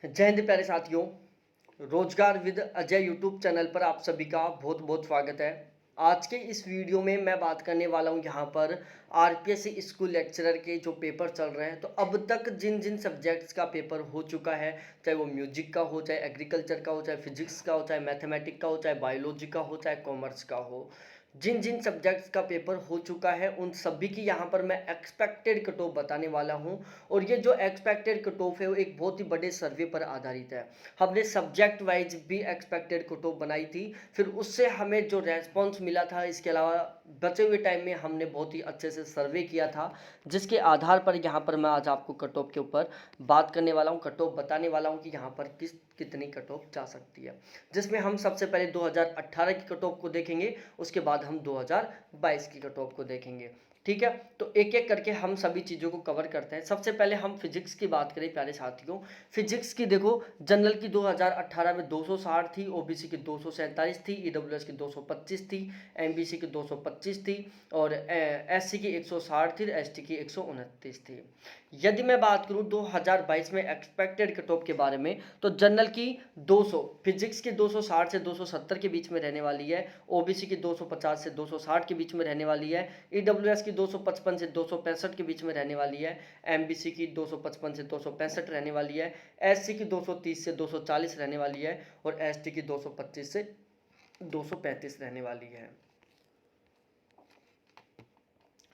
जय हिंद प्यारे साथियों। रोजगार विद अजय यूट्यूब चैनल पर आप सभी का बहुत बहुत स्वागत है। आज के इस वीडियो में मैं बात करने वाला हूं यहाँ पर आरपीएससी स्कूल लेक्चरर के जो पेपर चल रहे हैं। तो अब तक जिन जिन सब्जेक्ट्स का पेपर हो चुका है, चाहे वो म्यूजिक का हो, चाहे एग्रीकल्चर का हो, चाहे फिजिक्स का हो, चाहे मैथमेटिक्स का हो, चाहे बायोलॉजी का हो, चाहे कॉमर्स का हो, जिन जिन सब्जेक्ट्स का पेपर हो चुका है उन सभी की यहाँ पर मैं एक्सपेक्टेड कट ऑफ बताने वाला हूँ। और ये जो एक्सपेक्टेड कट ऑफ है वो एक बहुत ही बड़े सर्वे पर आधारित है। हमने सब्जेक्ट वाइज भी एक्सपेक्टेड कट ऑफ बनाई थी, फिर उससे हमें जो रेस्पॉन्स मिला था, इसके अलावा बचे हुए टाइम में हमने बहुत ही अच्छे से सर्वे किया था, जिसके आधार पर यहाँ पर मैं आज आपको कट ऑफ के ऊपर बात करने वाला हूँ, कट ऑफ बताने वाला हूँ कि यहाँ पर कितनी कट ऑफ जा सकती है। जिसमें हम सबसे पहले 2018 की कट ऑफ को देखेंगे, उसके बाद हम 2022 की कट ऑफ को देखेंगे। ठीक है, तो एक एक करके हम सभी चीज़ों को कवर करते हैं। सबसे पहले हम फिजिक्स की बात करें प्यारे साथियों। फिजिक्स की देखो, जनरल की 2018 में 260 थी, ओबीसी की 247 थी, ईडब्ल्यूएस की 225 थी, एमबीसी की 225 थी और एससी की 160 थी, एसटी की 129 थी। यदि मैं बात करूं 2022 में एक्सपेक्टेड कट ऑफ के बारे में, तो जनरल की 200, फिजिक्स की 260 से 270 के बीच में रहने वाली है, ओबीसी की 250 से 260 के बीच में रहने वाली है, ईडब्ल्यूएस की 255 से 265 के बीच में रहने वाली है, एमबीसी की 255 से 265 रहने वाली है, एससी की 230 से 240 रहने वाली है और एसटी की 225 से 235 रहने वाली है।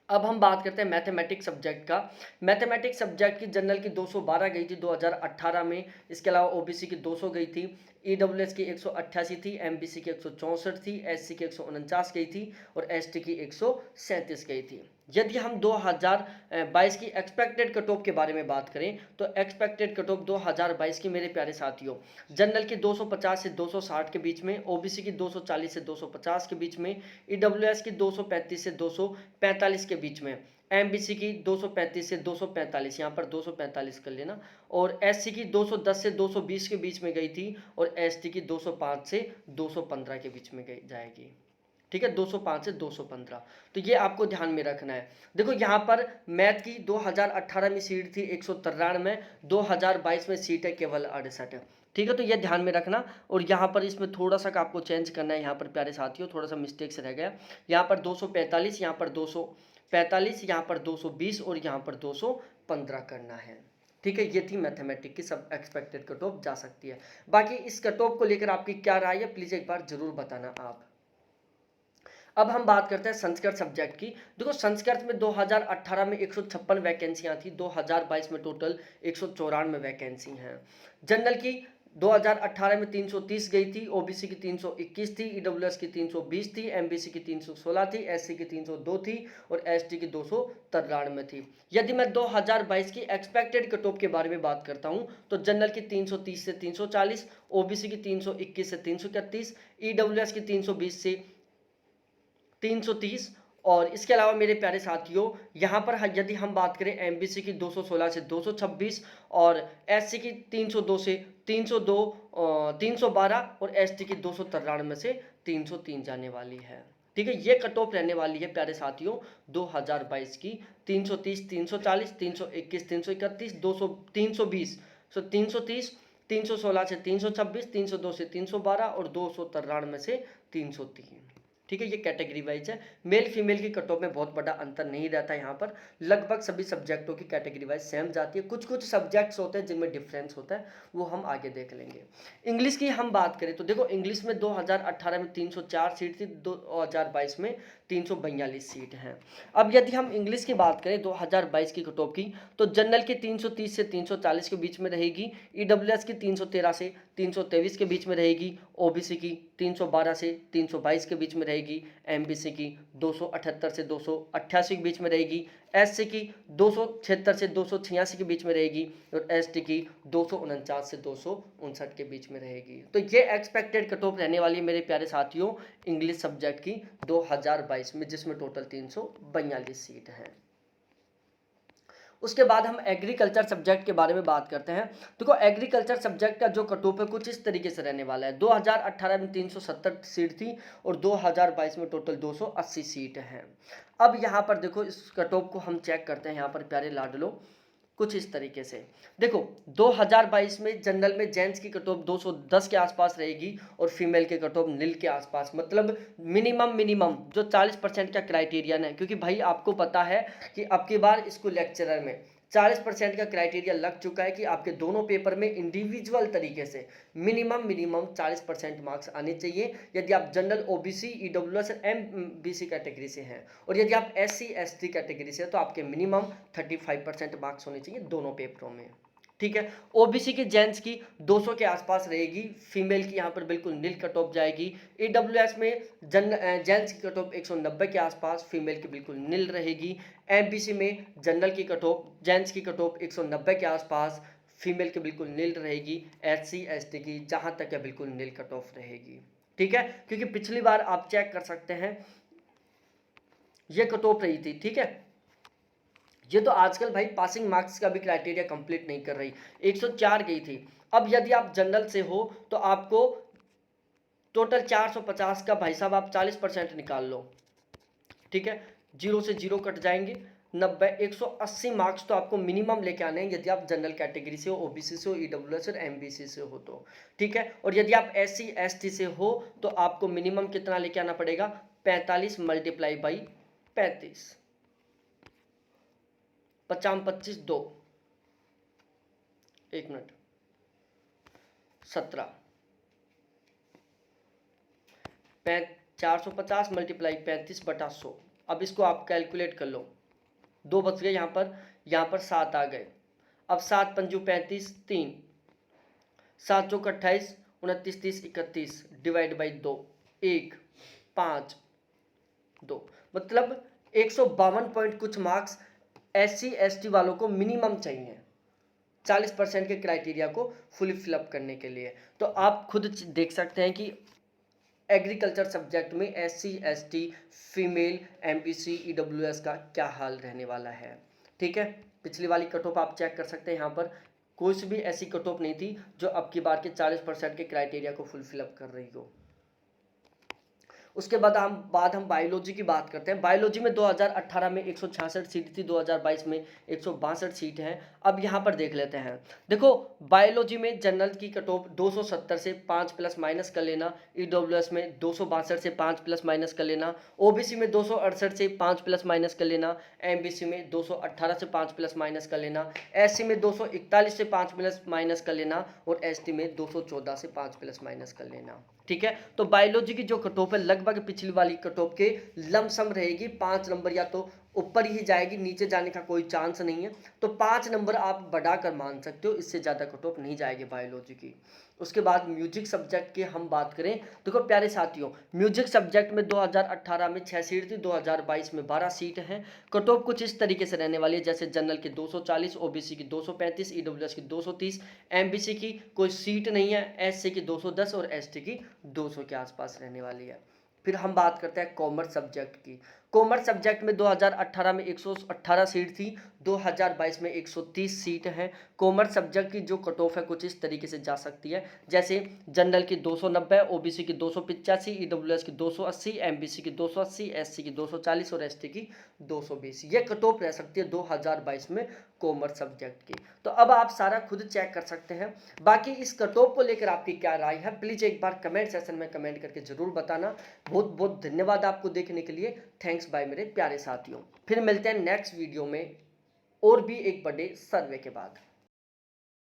अब हम बात करते हैं मैथमेटिक्स सब्जेक्ट का। मैथमेटिक्स सब्जेक्ट की जनरल की 212 गई थी 2018 में, इसके अलावा ओबीसी की 200 गई थी, ईडब्ल्यूएस की 188 थी, एमबीसी की 164 थी, एससी की 149 गई थी और एसटी की 137 गई थी। यदि हम 2022 की एक्सपेक्टेड कट ऑफ के बारे में बात करें, तो एक्सपेक्टेड कट ऑफ 2022 की मेरे प्यारे साथियों, जनरल की 250 से 260 के बीच में, ओबीसी की 240 से 250 के बीच में, ईडब्ल्यूएस की 235 से 245 के बीच में, एमबीसी की 235 से 245, यहाँ पर 245 कर लेना, और एससी की 210 से 220 के बीच में गई थी और एसटी की 205 से 215 के बीच में गई जाएगी। ठीक है, 205 से 215। तो ये आपको ध्यान में रखना है। देखो यहाँ पर मैथ की 2018 में सीट थी 193, 2022 में सीट है केवल 68। ठीक है, तो ये ध्यान में रखना। और यहाँ पर इसमें थोड़ा सा आपको चेंज करना है, यहाँ पर प्यारे साथियों थोड़ा सा मिस्टेक से रह गया। यहाँ पर 245, यहाँ पर 245, यहाँ पर 220 और यहाँ पर 215 करना है। ठीक है, ये थी मैथमेटिक्स की सब एक्सपेक्टेड कट ऑफ जा सकती है। बाकी इस कट ऑफ को लेकर आपकी क्या राय है, प्लीज़ एक बार जरूर बताना आप। अब हम बात करते हैं संस्कृत सब्जेक्ट की। देखो संस्कृत में 2018 में 156 वैकेंसियां थी, 2022 में टोटल 194 वैकेंसी हैं। जनरल की 2018 में 330 गई थी, ओबीसी की 321 थी, ईडब्ल्यूएस की 320 थी, एमबीसी की 316 थी, एससी की 302 थी और एसटी की 293 थी। यदि मैं 2022 की एक्सपेक्टेड कट ऑफ के बारे में बात करता हूं, तो जनरल की 330 से 340, ओबीसी की 321 से 331, ईडब्ल्यूएस की 320 से 330 और इसके अलावा मेरे प्यारे साथियों यहाँ पर यदि हम बात करें एमबीसी की 216 से 226 और एससी की 302 से 302 312 और एसटी की 293 से 303 जाने वाली है। ठीक है, ये कट ऑफ रहने वाली है प्यारे साथियों 2022 की। 330, 340, 321, 331, 200, 320, 330, 316 से 326, 302 से 312 और 293 से 303। ठीक है, ये कैटेगरी वाइज है। मेल फीमेल की कट ऑफ में बहुत बड़ा अंतर नहीं रहता यहाँ पर, लगभग सभी सब्जेक्टों की कैटेगरी वाइज सेम जाती है। कुछ कुछ सब्जेक्ट्स होते हैं जिनमें डिफरेंस होता है, वो हम आगे देख लेंगे। इंग्लिश की हम बात करें तो देखो इंग्लिश में 2018 में 304 सीट थी, 2022 में 342 सीट हैं। अब यदि हम इंग्लिश की बात करें 2022 की कट ऑफ की, तो जनरल की 330 से 340 के बीच में रहेगी, ईडब्ल्यूएस की 313 से 323 के बीच में रहेगी, ओबीसी की 312 से 322 के बीच में रहेगी, एमबीसी की 278 से 288 के बीच में रहेगी, एससी की 276 से 286 के बीच में रहेगी और एसटी की 249 से 259 के बीच में रहेगी। तो ये एक्सपेक्टेड कट ऑफ रहने वाली है मेरे प्यारे साथियों इंग्लिश सब्जेक्ट की 2022 में, जिसमें टोटल 342 सीट हैं। उसके बाद हम एग्रीकल्चर सब्जेक्ट के बारे में बात करते हैं। देखो एग्रीकल्चर सब्जेक्ट का जो कट ऑफ है कुछ इस तरीके से रहने वाला है। 2018 में 370 सीट थी और 2022 में टोटल 280 सीट हैं। अब यहाँ पर देखो इस कट ऑफ को हम चेक करते हैं यहाँ पर प्यारे लाडलो। कुछ इस तरीके से। देखो 2022 में जनरल में जेंट्स की कट ऑफ 210 के आसपास रहेगी और फीमेल की कट ऑफ नील के आसपास, मतलब मिनिमम जो 40% का क्राइटेरियन है, क्योंकि भाई आपको पता है कि अब की बार इसको लेक्चरर में 40% का क्राइटेरिया लग चुका है कि आपके दोनों पेपर में इंडिविजुअल तरीके से मिनिमम 40% मार्क्स आने चाहिए यदि आप जनरल, ओबीसी, ईडब्ल्यूएस और एमबीसी कैटेगरी से हैं, और यदि आप एससी एसटी कैटेगरी से हैं तो आपके मिनिमम 35% मार्क्स होने चाहिए दोनों पेपरों में, ठीक है। ओबीसी के जेंट्स की 200 के आसपास रहेगी, फीमेल की यहाँ पर बिल्कुल नील कट ऑफ जाएगी। ईडब्ल्यूएस में जेंट्स की कट ऑफ 190 के आसपास, फीमेल की बिल्कुल नील रहेगी। एमबीसी में जनरल की कट ऑफ, जेंट्स की कट ऑफ 190 के आसपास, फीमेल की बिल्कुल नील रहेगी। एससी एसटी की जहाँ तक है बिल्कुल नील कट ऑफ रहेगी, ठीक है, क्योंकि पिछली बार आप चेक कर सकते हैं ये कट ऑफ रही थी, ठीक है। ये तो आजकल भाई पासिंग मार्क्स का भी क्राइटेरिया कंप्लीट नहीं कर रही, 104 गई थी। अब यदि आप जनरल से हो तो आपको टोटल 450 का भाई साहब आप 40% निकाल लो, ठीक है, 0 से 0 कट जाएंगे, 90, 180 मार्क्स तो आपको मिनिमम लेके आने हैं यदि आप जनरल कैटेगरी से हो, ओबीसी से हो, ईडब्ल्यूएस और एमबीसी से हो तो, ठीक है। और यदि आप एससी एसटी से हो तो आपको मिनिमम कितना लेके आना पड़ेगा, 45 मल्टीप्लाई बाई 35, 50 25 2, 1 मिनट, 17, 450 मल्टीप्लाई 35/100। अब इसको आप कैलकुलेट कर लो, 2 बच गए यहाँ पर 7 आ गए। अब 7 पंजू 35, 3, 7 चौक 28, 29 30 31, डिवाइड बाई 2, 1 5 2, मतलब 152 पॉइंट कुछ मार्क्स एससी एसटी वालों को मिनिमम चाहिए 40% के क्राइटेरिया को फुल फिलअप करने के लिए। तो आप खुद देख सकते हैं कि एग्रीकल्चर सब्जेक्ट में SC ST, female, MPC, EWS का क्या हाल रहने वाला है, ठीक है। पिछली वाली कट ऑफ आप चेक कर सकते हैं, यहाँ पर कोई सी भी ऐसी कट ऑफ नहीं थी जो अब की बार के 40% के क्राइटेरिया को फुलफिल कर रही हो। उसके बाद हम बायोलॉजी की बात करते हैं। बायोलॉजी में 2018 में 166 सीट थी, 2022 में 162 सीट हैं। अब यहाँ पर देख लेते हैं। देखो बायोलॉजी में जनरल की कट ऑफ 270 से 5 प्लस माइनस कर लेना, ईडब्ल्यूएस में 262 से 5 प्लस माइनस कर लेना, ओबीसी में 268 से 5 प्लस माइनस कर लेना, एमबीसी में 218 से 5 प्लस माइनस कर लेना, एससी में 241 से 5 प्लस माइनस कर लेना, और एसटी में 214 से 5 प्लस माइनस कर लेना, ठीक है। तो बायोलॉजी की जो कट ऑफ है लगभग पिछली वाली कट ऑफ के लमसम रहेगी, 5 नंबर या तो ऊपर ही जाएगी, नीचे जाने का कोई चांस नहीं है। तो 5 नंबर आप बढ़ाकर मान सकते हो, इससे ज़्यादा कट ऑफ नहीं जाएगी बायोलॉजी की। उसके बाद म्यूजिक सब्जेक्ट की हम बात करें, देखो प्यारे साथियों, म्यूजिक सब्जेक्ट में 2018 में 6 सीट थी, 2022 में 12 सीट हैं। कट ऑफ कुछ इस तरीके से रहने वाली है, जैसे जनरल की 240, ओबीसी की 235, ईडब्ल्यूएस की 230, एमबीसी की कोई सीट नहीं है, एससी की 210 और एसटी की 200 के आसपास रहने वाली है। फिर हम बात करते हैं कॉमर्स सब्जेक्ट की। कॉमर्स सब्जेक्ट में 2018 में 118 सीट थी, 2022 में 130 सीट हैं। कॉमर्स सब्जेक्ट की जो कट ऑफ है कुछ इस तरीके से जा सकती है, जैसे जनरल की 290, ओबीसी की 285, ईडब्ल्यूएस की 280, एमबीसी की 280, एससी की 240 और एसटी की 220। ये कट ऑफ रह सकती है 2022 में कॉमर्स सब्जेक्ट की। तो अब आप सारा खुद चेक कर सकते हैं। बाकी इस कट ऑफ को लेकर आपकी क्या राय है, प्लीज़ एक बार कमेंट सेक्शन में कमेंट करके ज़रूर बताना। बहुत बहुत धन्यवाद आपको देखने के लिए। थैंक्स बाय मेरे प्यारे साथियों। फिर मिलते हैं नेक्स्ट वीडियो में और भी एक बड़े सर्वे के बाद।